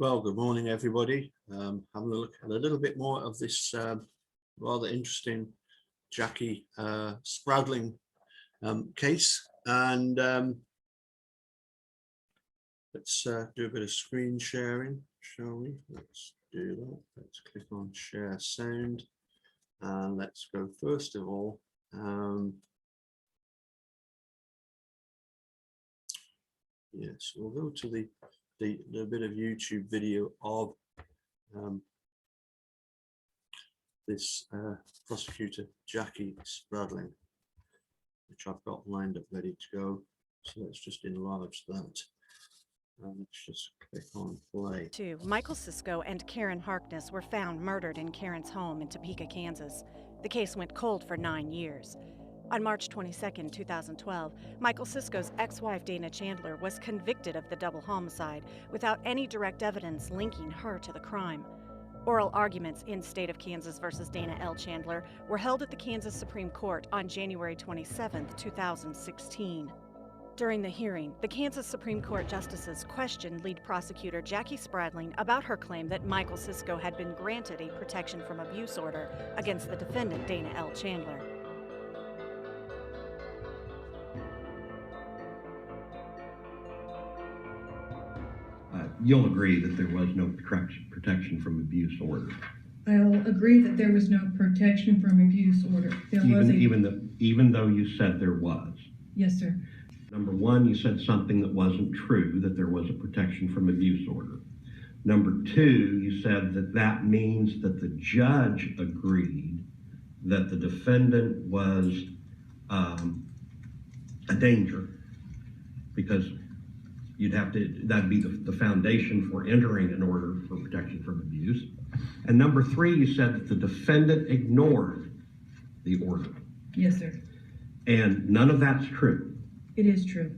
Well, good morning, everybody. Having a look at a little bit more of this rather interesting Jackie Spradling case, and let's do a bit of screen sharing, shall we? Let's do that. Let's click on share sound, and let's go first of all. Yes, we'll go to the bit of YouTube video of this prosecutor Jackie Spradling, which I've got lined up ready to go. So let's just enlarge that and let's just click on play. Michael Sisko and Karen Harkness were found murdered in Karen's home in Topeka, Kansas. The case went cold for 9 years. On March 22, 2012, Michael Sisko's ex-wife Dana Chandler was convicted of the double homicide without any direct evidence linking her to the crime. Oral arguments in State of Kansas versus Dana L. Chandler were held at the Kansas Supreme Court on January 27, 2016. During the hearing, the Kansas Supreme Court justices questioned lead prosecutor Jackie Spradling about her claim that Michael Sisko had been granted a protection from abuse order against the defendant Dana L. Chandler. You'll agree that there was no protection from abuse order. I'll agree that there was no protection from abuse order. Even though you said there was. Yes, sir. Number one, you said something that wasn't true, that there was a protection from abuse order. Number two, you said that that means that the judge agreed that the defendant was a danger, because that'd be the foundation for entering an order for protection from abuse. And number three, you said that the defendant ignored the order. Yes, sir. And none of that's true. It is true.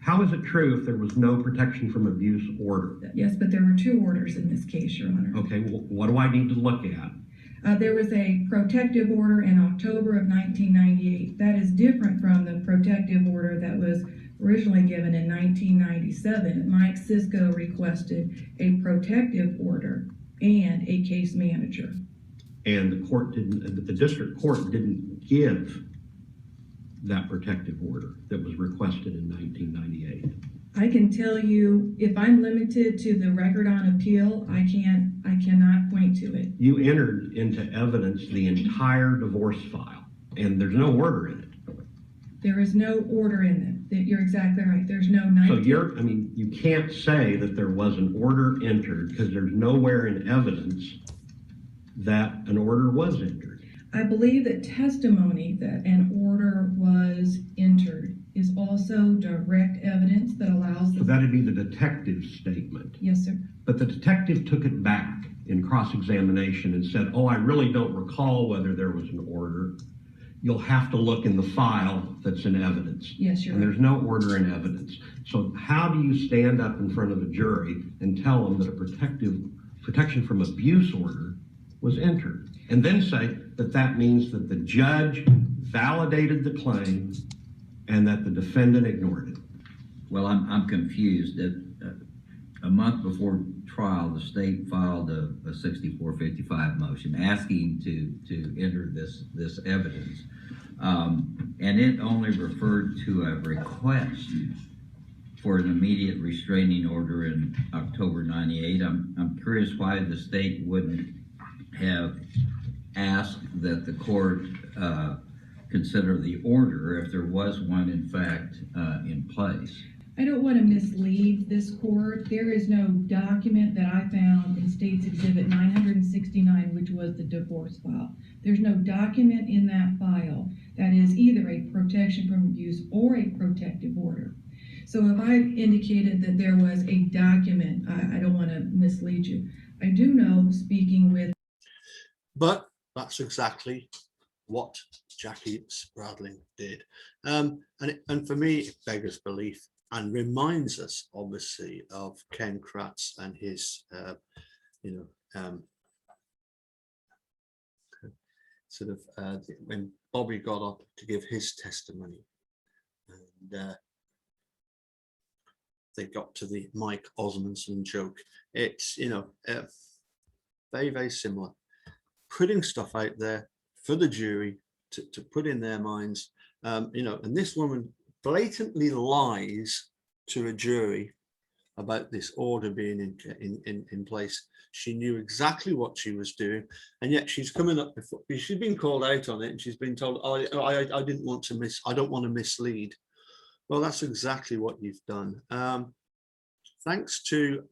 How is it true if there was no protection from abuse order? Yes, but there were two orders in this case, Your Honor. Okay, well, what do I need to look at? There was a protective order in October of 1998. That is different from the protective order that was originally given in 1997. Mike Sisko requested a protective order and a case manager. And the district court didn't give that protective order that was requested in 1998. I can tell you, if I'm limited to the record on appeal, I cannot point to it. You entered into evidence the entire divorce file, and there's no order in it. There is no order in it. You're exactly right. There's no 19. So you can't say that there was an order entered because there's nowhere in evidence that an order was entered. I believe that testimony that an order was entered is also direct evidence that allows So that'd be the detective's statement. Yes, sir. But the detective took it back in cross-examination and said, oh, I really don't recall whether there was an order. You'll have to look in the file that's in evidence. Yes, you're and right. There's no order in evidence. So how do you stand up in front of a jury and tell them that a protection from abuse order was entered, and then say that that means that the judge validated the claim and that the defendant ignored it? Well, I'm confused. A month before trial, the state filed a 6455 motion asking to enter this evidence, and it only referred to a request for an immediate restraining order in October 98. I'm curious why the state wouldn't have asked that the court consider the order if there was one in fact in place. I don't want to mislead this court. There is no document that I found in State's Exhibit 969, which was the divorce file. There's no document in that file that is either a protection from abuse or a protective order. So if I indicated that there was a document, I don't want to mislead you. I do know, speaking with... But that's exactly what Jackie Spradling did. And for me, it beggars belief and reminds us, obviously, of Ken Kratz and his, when Bobby got up to give his testimony. And they got to the Mike Osmondson joke. It's, you know, very, very similar. Putting stuff out there for the jury to put in their minds, you know, and this woman blatantly lies to a jury about this order being in place. She knew exactly what she was doing, and yet she's coming up before she's been called out on it, and she's been told, oh, I didn't want to I don't want to mislead. Well, that's exactly what you've done. Thanks to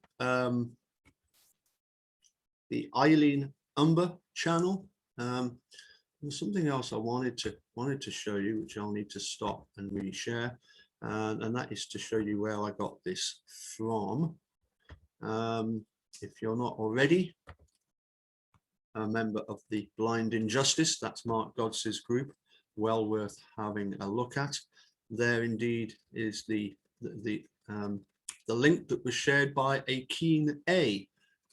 the Eileen Umber channel. There's something else I wanted to show you, which I'll need to stop and reshare, and that is to show you where I got this from. If you're not already a member of the Blind Injustice, that's Mark Gods's group, well worth having a look at. There indeed is the link that was shared by a keen A,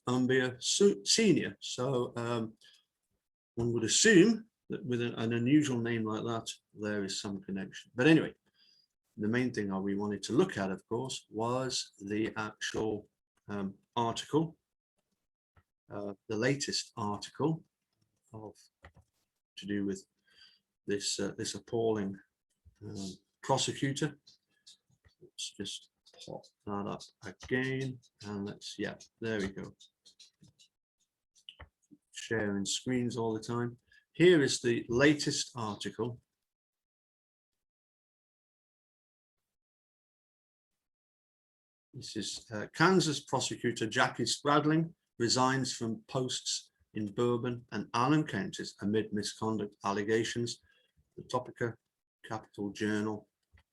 Umber Senior. So one would assume that with an unusual name like that, there is some connection. But anyway, the main thing we wanted to look at, of course, was the actual article, the latest article to do with this this appalling prosecutor. Let's just pop that up again, and let's, yeah, there we go. Sharing screens all the time. Here is the latest article. This is Kansas prosecutor Jackie Spradling resigns from posts in Bourbon and Allen counties amid misconduct allegations. The Topeka Capital Journal,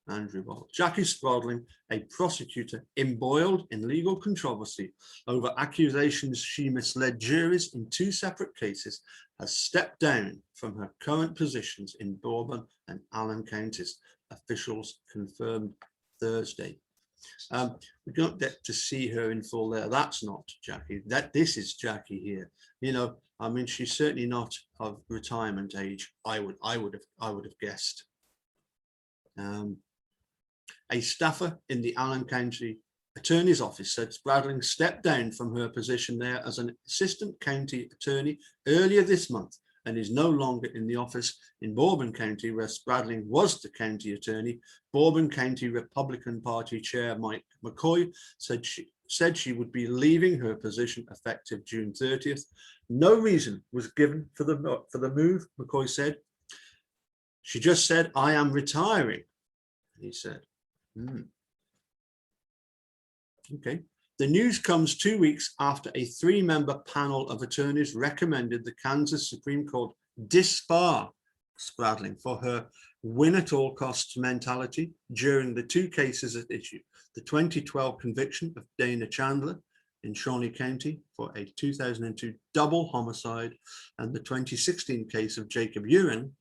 Andrew Ball. Jackie Spradling, a prosecutor embroiled in legal controversy over accusations she misled juries in 2 separate cases, has stepped down from her current positions in Bourbon and Allen counties, officials confirmed Thursday. We don't get to see her in full there. That's not Jackie. This is Jackie here. You know, I mean, she's certainly not of retirement age. I would have guessed. A staffer in the Allen County Attorney's Office said Spradling stepped down from her position there as an assistant county attorney earlier this month and is no longer in the office in Bourbon County, where Spradling was the county attorney. Bourbon County Republican Party Chair Mike McCoy said she would be leaving her position effective June 30th. No reason was given for the move, McCoy said. She just said, "I am retiring," he said. Okay. The news comes 2 weeks after a 3-member panel of attorneys recommended the Kansas Supreme Court disbar Spradling for her win-at-all-costs mentality during the 2 cases at issue: the 2012 conviction of Dana Chandler in Shawnee County for a 2002 double homicide, and the 2016 case of Jacob Uren,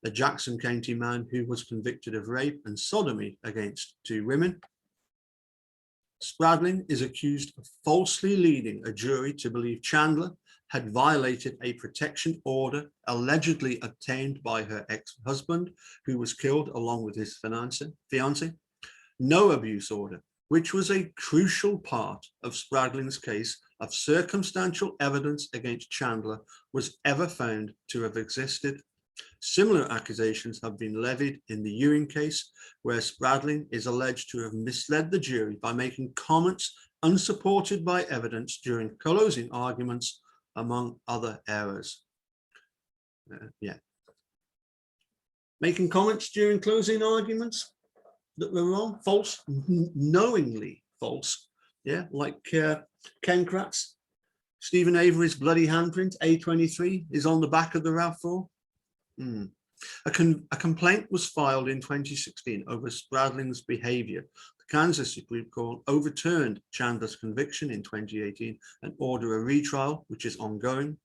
a Jackson County man who was convicted of rape and sodomy against 2 women. Spradling is accused of falsely leading a jury to believe Chandler had violated a protection order allegedly obtained by her ex-husband, who was killed along with his fiancée. No abuse order, which was a crucial part of Spradling's case of circumstantial evidence against Chandler, was ever found to have existed. Similar accusations have been levied in the Ewing case, where Spradling is alleged to have misled the jury by making comments unsupported by evidence during closing arguments, among other errors. Making comments during closing arguments that were wrong, false, knowingly false. Yeah, like Ken Kratz, Stephen Avery's bloody handprint, A23, is on the back of the RAV4. A complaint was filed in 2016 over Spradling's behavior. The Kansas Supreme Court overturned Chandler's conviction in 2018 and ordered a retrial, which is ongoing.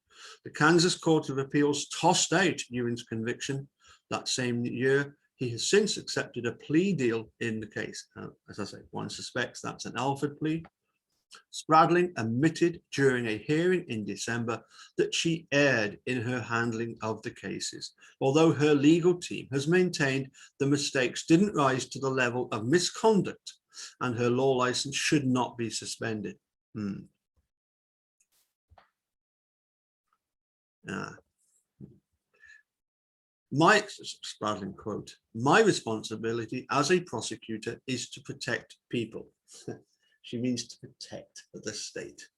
The Kansas Court of Appeals tossed out Ewing's conviction that same year. He has since accepted a plea deal in the case. As I say, one suspects that's an Alford plea. Spradling admitted during a hearing in December that she erred in her handling of the cases, although her legal team has maintained the mistakes didn't rise to the level of misconduct and her law license should not be suspended. My Spradlin quote, "My responsibility as a prosecutor is to protect people." She means to protect the state.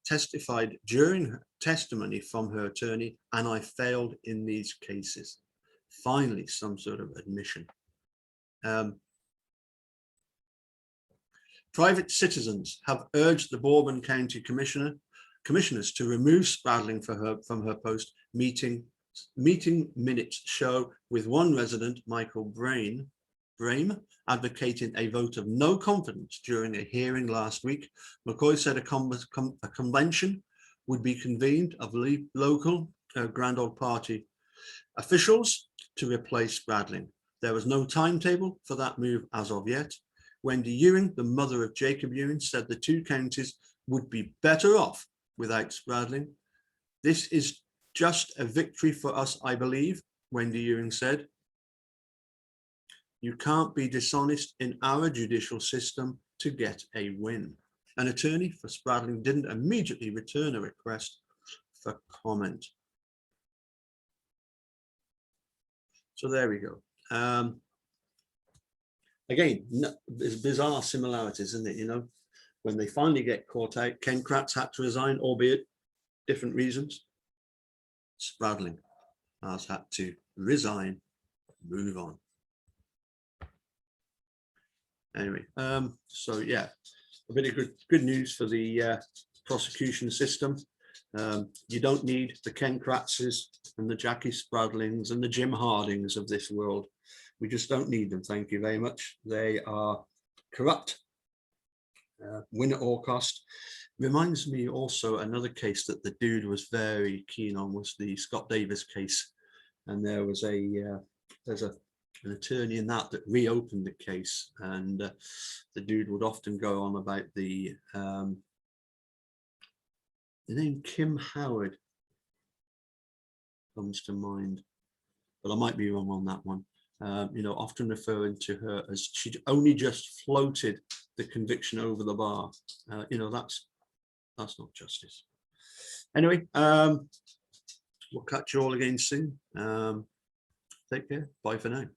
Testified during her testimony from her attorney, and I failed in these cases. Finally, some sort of admission. Private citizens have urged the Bourbon County commissioners to remove Spradlin from her post. Meeting minutes show, with one resident, Michael Brame, advocating a vote of no confidence during a hearing last week. McCoy said a convention would be convened of local Grand Old Party officials to replace Spradlin. There was no timetable for that move as of yet. Wendy Ewing, the mother of Jacob Ewing, said the two counties would be better off without Spradlin. "This is just a victory for us, I believe," Wendy Ewing said. "You can't be dishonest in our judicial system to get a win." An attorney for Spradlin didn't immediately return a request for comment. So there we go. Again, there's bizarre similarities, isn't it? You know, when they finally get caught out, Ken Kratz had to resign, albeit different reasons. Spradlin has had to resign, move on. Anyway, so yeah, a bit of good news for the prosecution system. You don't need the Ken Kratzes and the Jackie Spradlins and the Jim Hardings of this world. We just don't need them. Thank you very much. They are corrupt. Win at all cost. Reminds me also another case that the dude was very keen on was the Scott Davis case, and there was an attorney in that reopened the case, and the dude would often go on about the name Kim Howard comes to mind, but I might be wrong on that one. You know, often referring to her as she'd only just floated the conviction over the bar. You know, that's not justice. Anyway, we'll catch you all again soon. Take care. Bye for now.